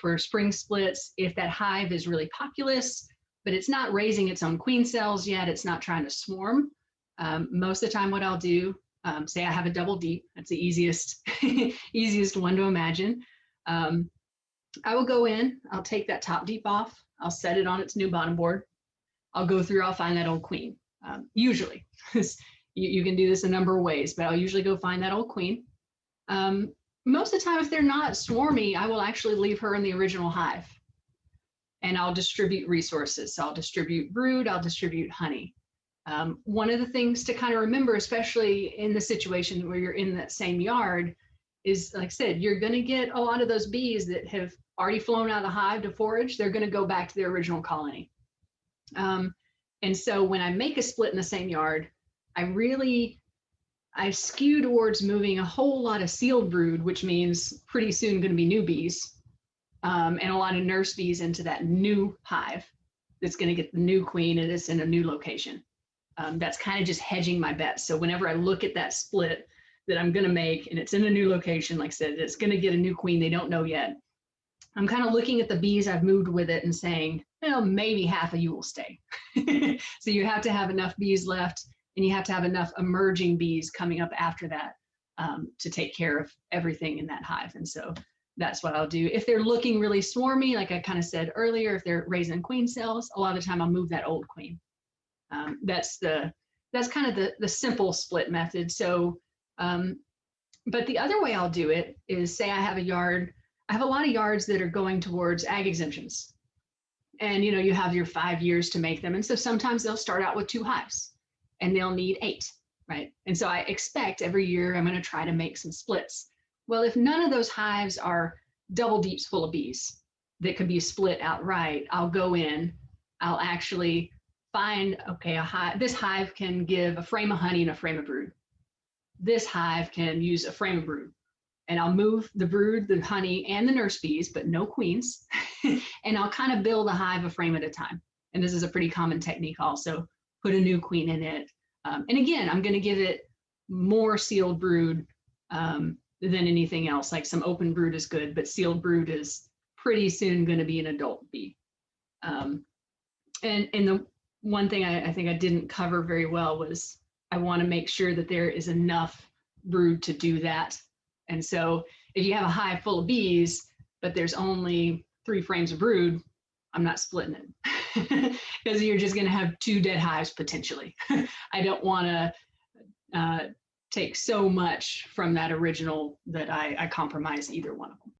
for spring splits, if that hive is really populous, but it's not raising its own queen cells yet, it's not trying to swarm. Most of the time what I'll do, say I have a double deep, that's the easiest, easiest one to imagine. I will go in, I'll take that top deep off, I'll set it on its new bottom board. I'll go through, I'll find that old queen. Usually, you can do this a number of ways, but I'll usually go find that old queen. Most of the time, if they're not swarmy, I will actually leave her in the original hive. And I'll distribute resources. So I'll distribute brood, I'll distribute honey. One of the things to kind of remember, especially in the situation where you're in that same yard, is, like I said, you're going to get a lot of those bees that have already flown out of the hive to forage. They're going to go back to their original colony. And so when I make a split in the same yard, I skew towards moving a whole lot of sealed brood, which means pretty soon going to be new bees, and a lot of nurse bees into that new hive that's going to get the new queen and it's in a new location. That's kind of just hedging my bets. So whenever I look at that split that I'm going to make and it's in a new location, like I said, it's going to get a new queen they don't know yet. I'm kind of looking at the bees I've moved with it and saying, well, maybe half of you will stay. So you have to have enough bees left, and you have to have enough emerging bees coming up after that to take care of everything in that hive. And so that's what I'll do. If they're looking really swarmy, like I kind of said earlier, if they're raising queen cells, a lot of the time I'll move that old queen. That's kind of the simple split method. So, but the other way I'll do it is, say I have a yard. I have a lot of yards that are going towards ag exemptions. And you have your 5 years to make them. And so sometimes they'll start out with 2 hives and they'll need 8, right? And so I expect every year I'm going to try to make some splits. Well, if none of those hives are double deeps full of bees that could be split outright, I'll go in, I'll actually find, okay, this hive can give a frame of honey and a frame of brood. This hive can use a frame of brood. And I'll move the brood, the honey, and the nurse bees, but no queens. And I'll kind of build a hive a frame at a time. And this is a pretty common technique also. Put a new queen in it. And again, I'm going to give it more sealed brood than anything else. Like some open brood is good, but sealed brood is pretty soon going to be an adult bee. And the one thing I think I didn't cover very well was I want to make sure that there is enough brood to do that. And so if you have a hive full of bees, but there's only 3 frames of brood, I'm not splitting it because you're just going to have 2 dead hives potentially. I don't want to take so much from that original that I compromise either one of them.